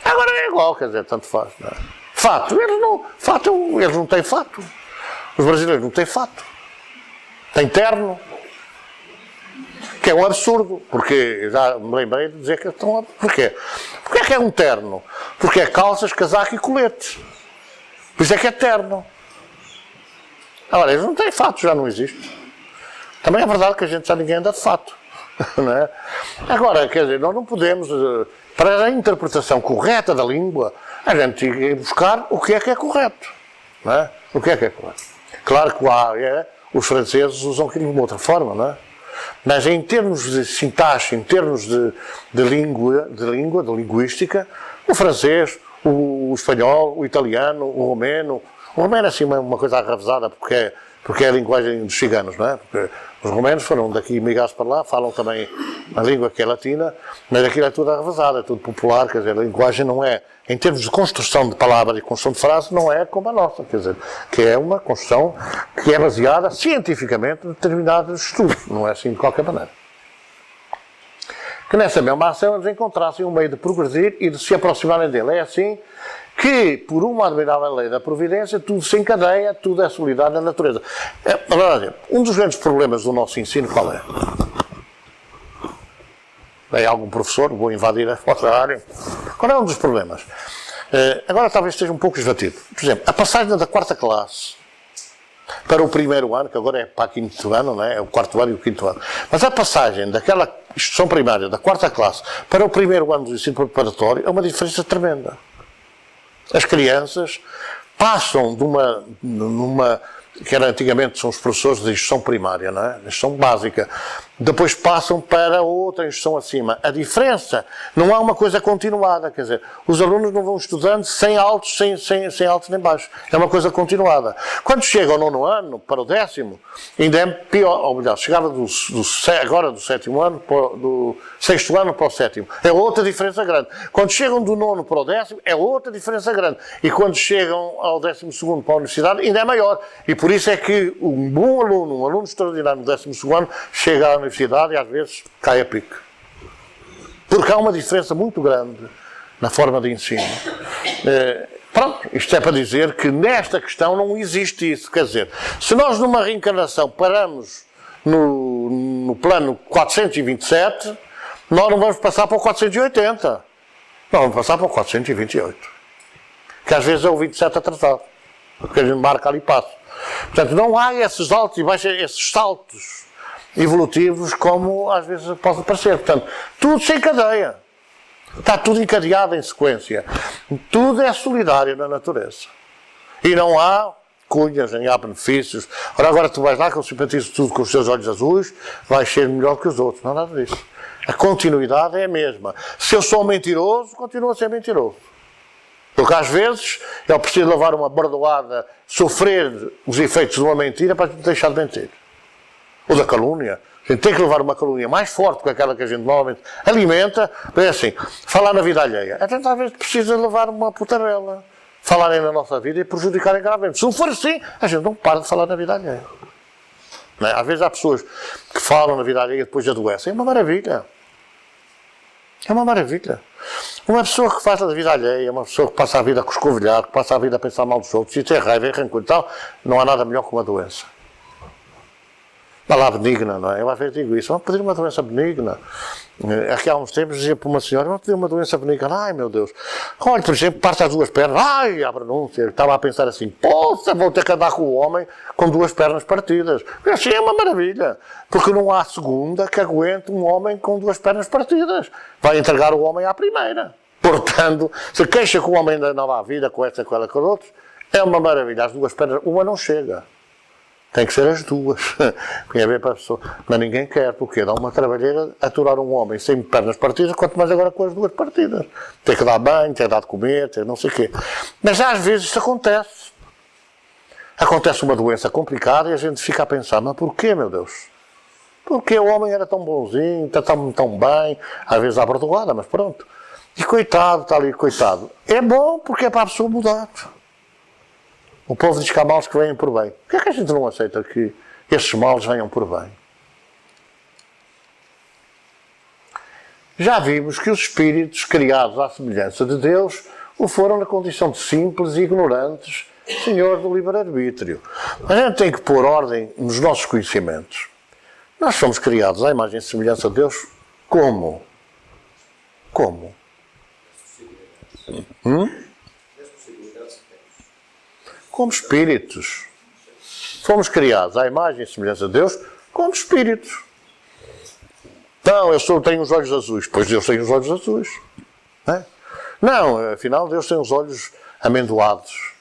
Agora é igual, quer dizer, tanto faz. Não é? Fato, eles não têm fato. Os brasileiros não têm fato. Têm terno. Que é um absurdo, porque já me lembrei de dizer que estão. Porquê? Porque é que é um terno? Porque é calças, casaco e colete. Por isso é que é terno. Agora, eles não têm fato, já não existe. Também é verdade que a gente já ninguém anda de fato. Não é? Agora, quer dizer, nós não podemos, para a interpretação correta da língua, a gente tem que buscar o que é correto. Não é? O que é correto. Claro que os franceses usam aquilo de uma outra forma, não é? Mas em termos de sintaxe, em termos de linguística, o francês, o espanhol, o italiano, o romeno é assim uma coisa arravesada porque é a linguagem dos ciganos, não é? Porque os romenos foram daqui migrados para lá, falam também a língua que é latina, mas aquilo é tudo arravesado, é tudo popular, quer dizer, a linguagem não é, em termos de construção de palavras e construção de frases, não é como a nossa, quer dizer, que é uma construção que é baseada cientificamente em determinados estudos, não é assim de qualquer maneira. Que nessa mesma ação eles encontrassem um meio de progredir e de se aproximarem dele. É assim que, por uma admirável lei da providência, tudo se encadeia, tudo é solidário na natureza. Agora, um dos grandes problemas do nosso ensino qual é? Bem, algum professor, vou invadir a vossa área. Qual é um dos problemas? Agora talvez esteja um pouco esbatido. Por exemplo, a passagem da 4ª classe para o 1º ano, que agora é para o 5º ano, não é? É o 4º ano e o 5º ano. Mas a passagem daquela instrução primária, da 4ª classe, para o 1º ano do ensino preparatório é uma diferença tremenda. As crianças passam de uma que era antigamente são os professores de instrução primária, não é? Instrução básica. Depois passam para outra instrução acima. A diferença, não há uma coisa continuada, quer dizer, os alunos não vão estudando sem altos, sem altos nem baixos. É uma coisa continuada. Quando chega ao 9º ano, para o 10º, ainda é pior, ou melhor, chegava agora do 7º ano, do 6º ano para o 7º. É outra diferença grande. Quando chegam do 9º para o 10º, é outra diferença grande. E quando chegam ao 12º para a universidade, ainda é maior. E por isso é que um bom aluno, um aluno extraordinário no 12º ano, chega à universidade e às vezes cai a pique. Porque há uma diferença muito grande na forma de ensino. Pronto, isto é para dizer que nesta questão não existe isso. Quer dizer, se nós numa reencarnação paramos no plano 427, nós não vamos passar para o 480. Nós vamos passar para o 428. Que às vezes é o 27 atrasado. Porque a gente marca ali passo. Portanto, não há esses altos e baixos, esses saltos evolutivos como às vezes pode parecer. Portanto, tudo se encadeia. Está tudo encadeado em sequência. Tudo é solidário na natureza. E não há cunhas, nem há benefícios. Agora tu vais lá que eu simpatizo tudo com os teus olhos azuis, vais ser melhor que os outros. Não há nada disso. A continuidade é a mesma. Se eu sou mentiroso, continuo a ser mentiroso. Porque às vezes ele precisa levar uma bordoada, sofrer os efeitos de uma mentira para deixar de mentir. Ou da calúnia. A gente tem que levar uma calúnia mais forte que aquela que a gente normalmente alimenta. É assim, falar na vida alheia. A gente às vezes precisa levar uma putarela. Falarem na nossa vida e prejudicarem gravemente. Se não for assim, a gente não para de falar na vida alheia. Não é? Às vezes há pessoas que falam na vida alheia e depois adoecem. É uma maravilha. É uma maravilha. Uma pessoa que faz da vida alheia, uma pessoa que passa a vida a escovilhar, que passa a vida a pensar mal dos outros, e ter raiva e rancor e tal, não há nada melhor que uma doença. Uma lá benigna, não é? Eu às vezes digo isso, vamos pedir uma doença benigna. Aqui há uns tempos dizia para uma senhora, vamos pedir uma doença benigna. Ai meu Deus. Olha, por exemplo, parte as duas pernas. Ai, a pronúncia. Eu estava a pensar assim, poxa, vou ter que andar com o homem com duas pernas partidas. E assim é uma maravilha. Porque não há segunda que aguente um homem com duas pernas partidas. Vai entregar o homem à primeira. Portanto, se queixa que o homem ainda não há vida com esta, com ela, com outros, é uma maravilha. As duas pernas, uma não chega. Tem que ser as duas. Tem a ver para a pessoa. Mas ninguém quer, porque dá uma trabalheira aturar um homem sem pernas partidas, quanto mais agora com as duas partidas. Tem que dar banho, tem que dar de comer, tem não sei o quê. Mas às vezes isso acontece. Acontece uma doença complicada e a gente fica a pensar, mas porquê, meu Deus? Porque o homem era tão bonzinho, está tão bem, às vezes há bordoada, mas pronto. E coitado, está ali, coitado. É bom porque é para a pessoa mudar. O povo diz que há males que vêm por bem. Por que é que a gente não aceita que esses males venham por bem? Já vimos que os espíritos criados à semelhança de Deus o foram na condição de simples e ignorantes senhores do livre-arbítrio. A gente tem que pôr ordem nos nossos conhecimentos. Nós somos criados à imagem e semelhança de Deus como? Como? Como espíritos. Fomos criados à imagem e semelhança de Deus como espíritos. Então, eu tenho os olhos azuis. Pois Deus tem os olhos azuis. Não, afinal Deus tem os olhos amendoados.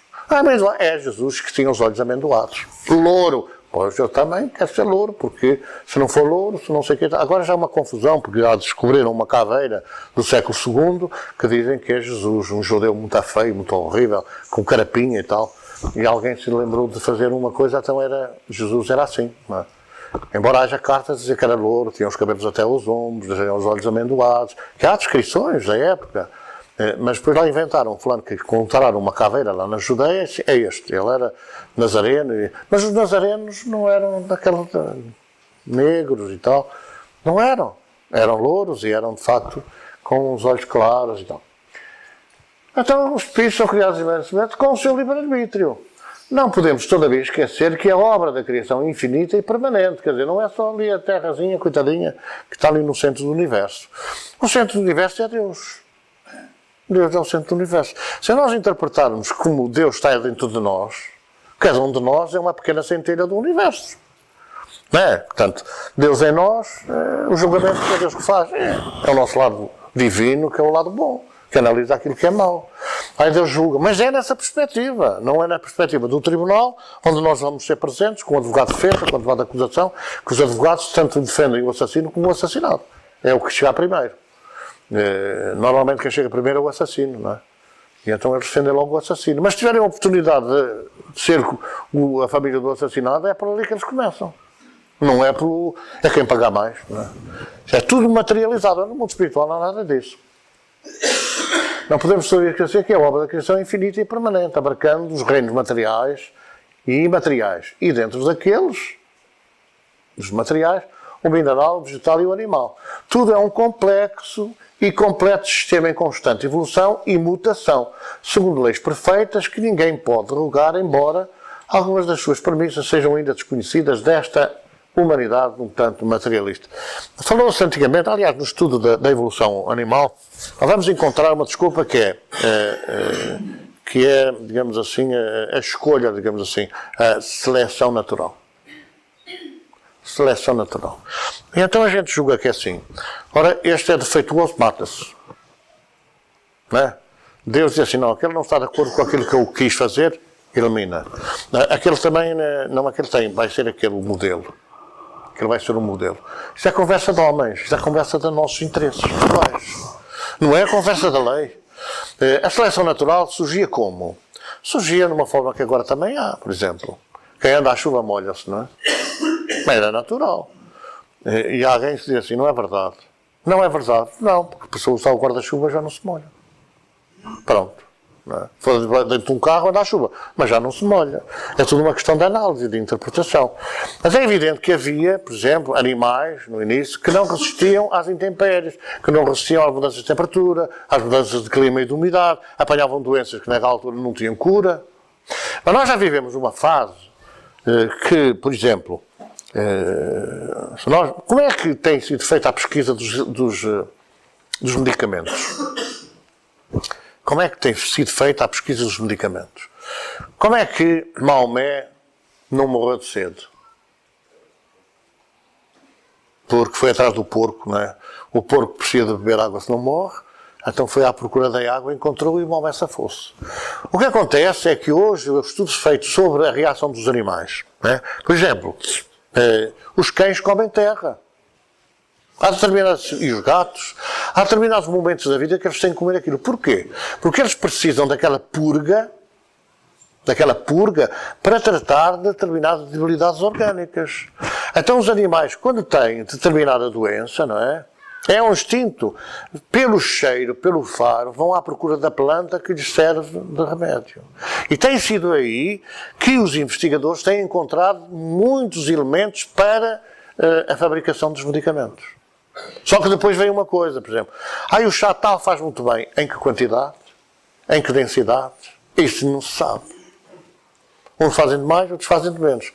É Jesus que tinha os olhos amendoados. Louro. Pois eu também quero ser louro, porque se não for louro, se não sei o que... Agora já há uma confusão, porque já descobriram uma caveira do século II que dizem que é Jesus, um judeu muito feio, muito horrível, com carapinha e tal. E alguém se lembrou de fazer uma coisa, então Jesus era assim. Não é? Embora haja cartas a dizer que era louro, tinha os cabelos até aos ombros, tinha os olhos amendoados, que há descrições da época. Mas depois lá inventaram, falando que encontraram uma caveira lá na Judeia, é este, ele era nazareno, mas os nazarenos não eram daqueles negros e tal, não eram louros e eram de facto com os olhos claros e tal. Então os espíritos são criados com o seu livre-arbítrio. Não podemos todavia esquecer que é obra da criação infinita e permanente, quer dizer, não é só ali a terrazinha, coitadinha, que está ali no centro do universo. O centro do universo é Deus. Deus é o centro do universo. Se nós interpretarmos como Deus está dentro de nós, cada um de nós é uma pequena centelha do universo. Não é? Portanto, Deus em nós, o julgamento que é Deus que faz. É o nosso lado divino, que é o lado bom, que analisa aquilo que é mau. Aí Deus julga. Mas é nessa perspectiva, não é na perspectiva do tribunal, onde nós vamos ser presentes, com o advogado de defesa, com o advogado de acusação, que os advogados tanto defendem o assassino como o assassinado. É o que chegar primeiro. Normalmente quem chega primeiro é o assassino, não é? E então eles defendem logo o assassino. Mas se tiverem a oportunidade de ser a família do assassinado, é por ali que eles começam. Não é pelo... é quem pagar mais, não é? É tudo materializado. No mundo espiritual não há nada disso. Não podemos só esquecer que é a obra da criação infinita e permanente, abarcando os reinos materiais e imateriais. E dentro daqueles, os materiais, o mineral, o vegetal e o animal. Tudo é um complexo e completo sistema em constante evolução e mutação, segundo leis perfeitas que ninguém pode derrogar, embora algumas das suas premissas sejam ainda desconhecidas desta humanidade um tanto materialista. Falou-se antigamente, aliás, no estudo da evolução animal, vamos encontrar uma desculpa que é, digamos assim, a escolha, digamos assim, a seleção natural. Seleção natural. E então a gente julga que é assim. Ora, este é defeituoso, mata-se. Não é? Deus diz assim, não, aquele não está de acordo com aquilo que eu quis fazer, elimina. Aquele também, não, aquele tem, vai ser aquele modelo. Aquele vai ser um modelo. Isto é conversa de homens, isto é conversa de nossos interesses pessoais. Não é a conversa da lei. A seleção natural surgia como? Surgia de uma forma que agora também há, por exemplo. Quem anda à chuva molha-se, não é? Mas era natural. E alguém se diz assim, não é verdade. Não é verdade. Não, porque a pessoa usar o guarda-chuva já não se molha. Pronto. Não é? For dentro de um carro anda à chuva, mas já não se molha. É tudo uma questão de análise, de interpretação. Mas é evidente que havia, por exemplo, animais, no início, que não resistiam às intempéries, que não resistiam às mudanças de temperatura, às mudanças de clima e de umidade, apanhavam doenças que naquela altura não tinham cura. Mas nós já vivemos uma fase que, por exemplo, como é que tem sido feita a pesquisa dos medicamentos? Como é que tem sido feita a pesquisa dos medicamentos? Como é que Maomé não morreu de sede? Porque foi atrás do porco, não é? O porco precisa de beber água se não morre, então foi à procura da água, encontrou e Maomé safou-se. O que acontece é que hoje os estudos feitos sobre a reação dos animais, não é? Por exemplo, os cães comem terra. E os gatos, há determinados momentos da vida que eles têm que comer aquilo. Porquê? Porque eles precisam daquela purga para tratar de determinadas debilidades orgânicas. Então os animais, quando têm determinada doença, não é? É um instinto. Pelo cheiro, pelo faro, vão à procura da planta que lhes serve de remédio. E tem sido aí que os investigadores têm encontrado muitos elementos para a fabricação dos medicamentos. Só que depois vem uma coisa, por exemplo, o chá tal faz muito bem. Em que quantidade? Em que densidade? Isso não se sabe. Uns fazem de mais, outros fazem de menos.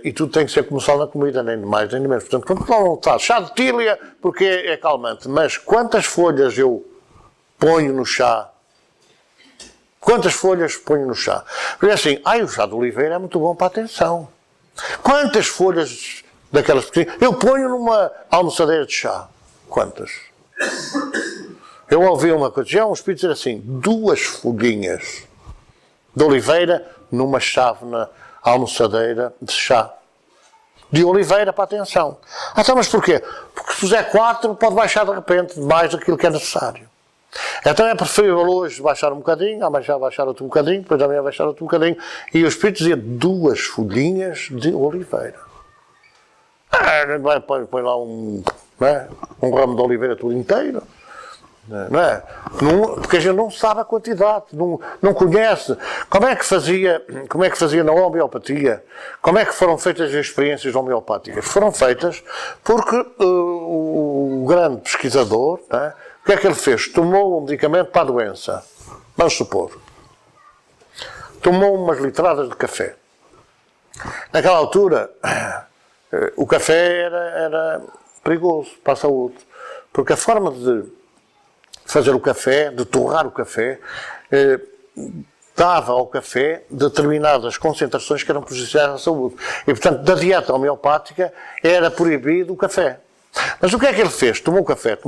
E tudo tem que ser como sal na comida, nem de mais, nem de menos. Portanto, quando não está chá de tília, porque é calmante, mas quantas folhas eu ponho no chá? Quantas folhas ponho no chá? Porque assim, o chá de oliveira é muito bom para a atenção. Quantas folhas daquelas pequenas eu ponho numa almoçadeira de chá? Quantas? Eu ouvi uma coisa, já um espírito dizer assim, 2 folhinhas de oliveira numa chávena almoçadeira de chá. De oliveira para a atenção. Então, mas porquê? Porque se fizer 4, pode baixar de repente mais daquilo que é necessário. Então é preferível hoje baixar um bocadinho, amanhã já baixar outro bocadinho, depois amanhã baixar outro bocadinho. E o espírito dizia 2 folhinhas de oliveira. Põe lá um ramo de oliveira tudo inteiro. Não é? Porque a gente não sabe a quantidade, não conhece. Como é que fazia na homeopatia? Como é que foram feitas as experiências homeopáticas? Foram feitas porque o grande pesquisador, não é? O que é que ele fez? Tomou um medicamento para a doença. Vamos supor. Tomou umas litradas de café. Naquela altura, o café era perigoso para a saúde. Porque a forma de fazer o café, de torrar o café, dava ao café determinadas concentrações que eram prejudiciais à saúde. E, portanto, da dieta homeopática era proibido o café. Mas o que é que ele fez? Tomou café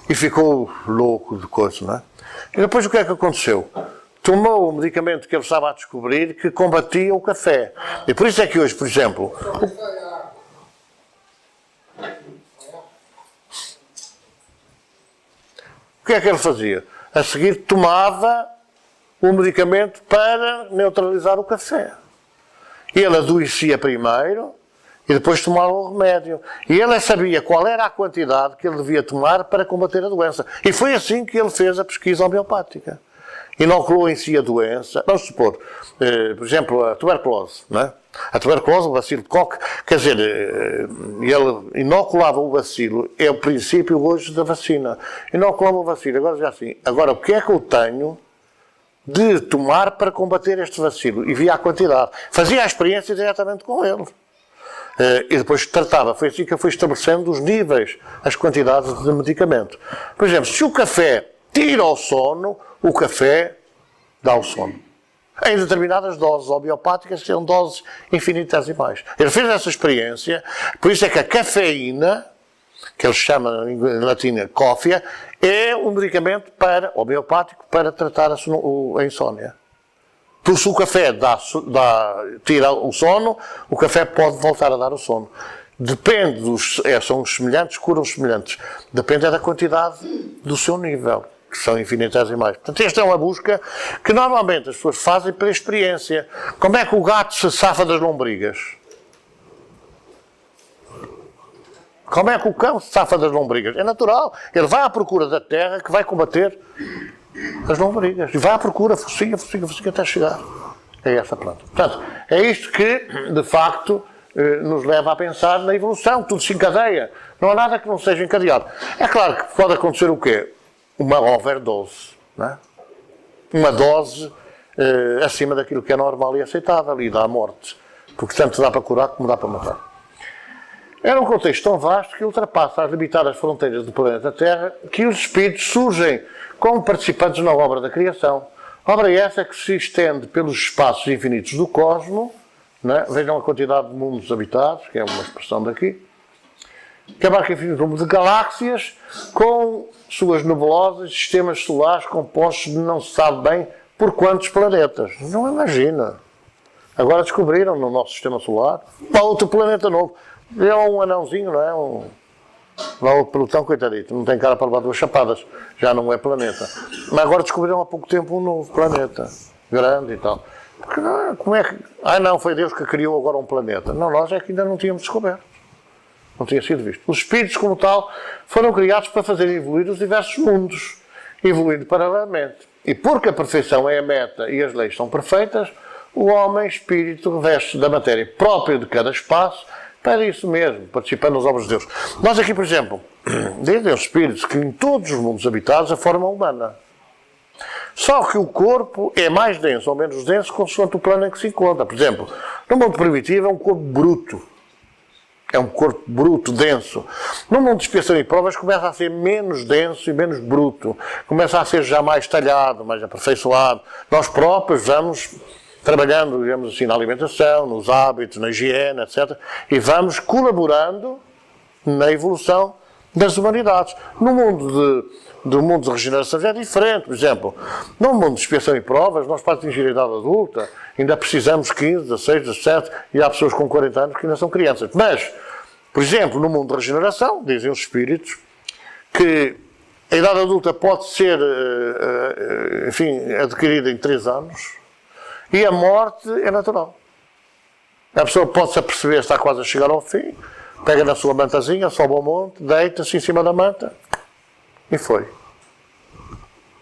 e ficou louco de coisa, não é? E depois o que é que aconteceu? Tomou o medicamento que ele estava a descobrir que combatia o café. E por isso é que hoje, por exemplo... O que é que ele fazia? A seguir tomava o medicamento para neutralizar o café. Ele adoecia primeiro e depois tomava o remédio. E ele sabia qual era a quantidade que ele devia tomar para combater a doença. E foi assim que ele fez a pesquisa homeopática. Inoculou em si a doença. Vamos supor, por exemplo, a tuberculose, não é? A tuberculose, o bacilo de Koch, quer dizer, ele inoculava o bacilo, é o princípio hoje da vacina. Inoculava o bacilo, agora já assim, agora o que é que eu tenho de tomar para combater este bacilo? E via a quantidade. Fazia a experiência diretamente com ele. E depois tratava. Foi assim que eu fui estabelecendo os níveis, as quantidades de medicamento. Por exemplo, se o café tira o sono, o café dá o sono. Em determinadas doses homeopáticas, que são doses infinitesimais. Ele fez essa experiência, por isso é que a cafeína, que ele chama em latim cófia, é um medicamento homeopático para tratar a insónia. Porque se o café tira o sono, o café pode voltar a dar o sono. Depende são semelhantes, curam semelhantes. Depende da quantidade do seu nível. que são infinitesimais. Portanto, esta é uma busca que normalmente as pessoas fazem pela experiência. Como é que o gato se safa das lombrigas? Como é que o cão se safa das lombrigas? É natural. Ele vai à procura da terra que vai combater as lombrigas. E vai à procura, focinha, até chegar a essa planta. Portanto, é isto que, de facto, nos leva a pensar na evolução. Tudo se encadeia. Não há nada que não seja encadeado. É claro que pode acontecer o quê? Uma overdose. Não é? Uma dose acima daquilo que é normal e aceitável e dá a morte. Porque tanto dá para curar como dá para matar. Era um contexto tão vasto que ultrapassa as limitadas fronteiras do planeta Terra que os espíritos surgem como participantes na obra da criação. Obra essa que se estende pelos espaços infinitos do cosmos, né? Vejam a quantidade de mundos habitados, que é uma expressão daqui, que abarca infinito número de galáxias com suas nebulosas, sistemas solares compostos de não se sabe bem por quantos planetas. Não imagina. Agora descobriram no nosso sistema solar outro planeta novo. É um anãozinho, não é? Lá o pelotão, coitadito, não tem cara para levar 2 chapadas, já não é planeta. Mas agora descobriram há pouco tempo um novo planeta, grande e tal. Porque, como é que... não, foi Deus que criou agora um planeta. Não, nós é que ainda não tínhamos descoberto. Não tinha sido visto. Os espíritos, como tal, foram criados para fazer evoluir os diversos mundos, evoluindo paralelamente. E porque a perfeição é a meta e as leis são perfeitas, o homem, espírito, reveste da matéria própria de cada espaço para isso mesmo, participando nas obras de Deus. Nós aqui, por exemplo, dizem os espíritos que em todos os mundos habitados a forma humana. Só que o corpo é mais denso ou menos denso consoante o plano em que se encontra. Por exemplo, no mundo primitivo é um corpo bruto. É um corpo bruto, denso. No mundo de expiação e provas começa a ser menos denso e menos bruto. Começa a ser já mais talhado, mais aperfeiçoado. Nós próprios vamos trabalhando, digamos assim, na alimentação, nos hábitos, na higiene, etc. E vamos colaborando na evolução das humanidades. No mundo do mundo de regeneração já é diferente. Por exemplo, no mundo de expiação e provas, nós para atingir a idade adulta ainda precisamos 15, 16, 17 e há pessoas com 40 anos que ainda são crianças. Mas, por exemplo, no mundo de regeneração, dizem os espíritos, que a idade adulta pode ser, enfim, adquirida em 3 anos, e a morte é natural. A pessoa pode-se aperceber que está quase a chegar ao fim, pega na sua mantazinha, sobe ao monte, deita-se em cima da manta e foi.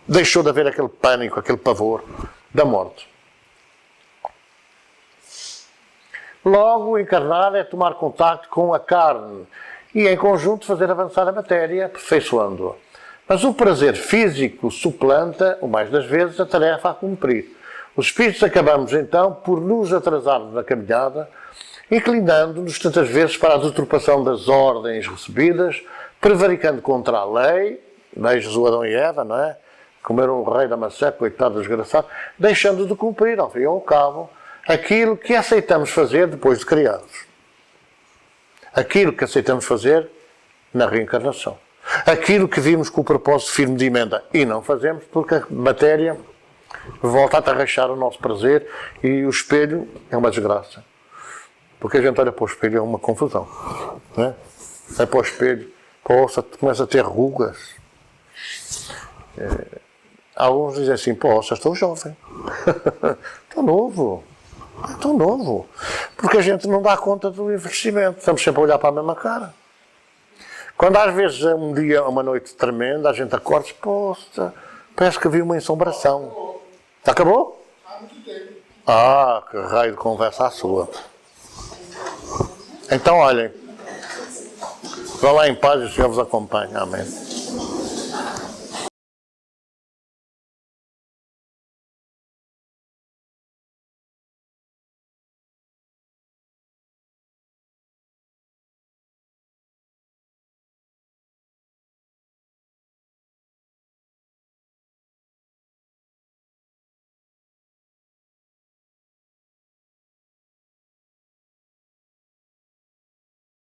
Deixou de haver aquele pânico, aquele pavor da morte. Logo, encarnar é tomar contacto com a carne e, em conjunto, fazer avançar a matéria, aperfeiçoando-a. Mas o prazer físico suplanta, o mais das vezes, a tarefa a cumprir. Os espíritos acabamos, então, por nos atrasarmos na caminhada, inclinando-nos tantas vezes para a deturpação das ordens recebidas, prevaricando contra a lei, veja o Adão e Eva, não é? Comeram o rei da maçã, coitado desgraçado, deixando de cumprir, ao fim e ao cabo, aquilo que aceitamos fazer depois de criados. Aquilo que aceitamos fazer na reencarnação. Aquilo que vimos com o propósito firme de emenda e não fazemos porque a matéria volta a atarrachar o nosso prazer e o espelho é uma desgraça. Porque a gente olha para o espelho é uma confusão. Não é? Vai para o espelho, poxa, começa a ter rugas. Alguns dizem assim, poxa, estou jovem. Estou novo. Estou novo. Porque a gente não dá conta do envelhecimento. Estamos sempre a olhar para a mesma cara. Quando às vezes é um dia, uma noite tremenda, a gente acorda e diz, poxa, parece que havia uma ensombração. Acabou? Há muito tempo. Que raio de conversa a sua. Então, olhem. Vão lá em paz e o Senhor vos acompanhe. Amém.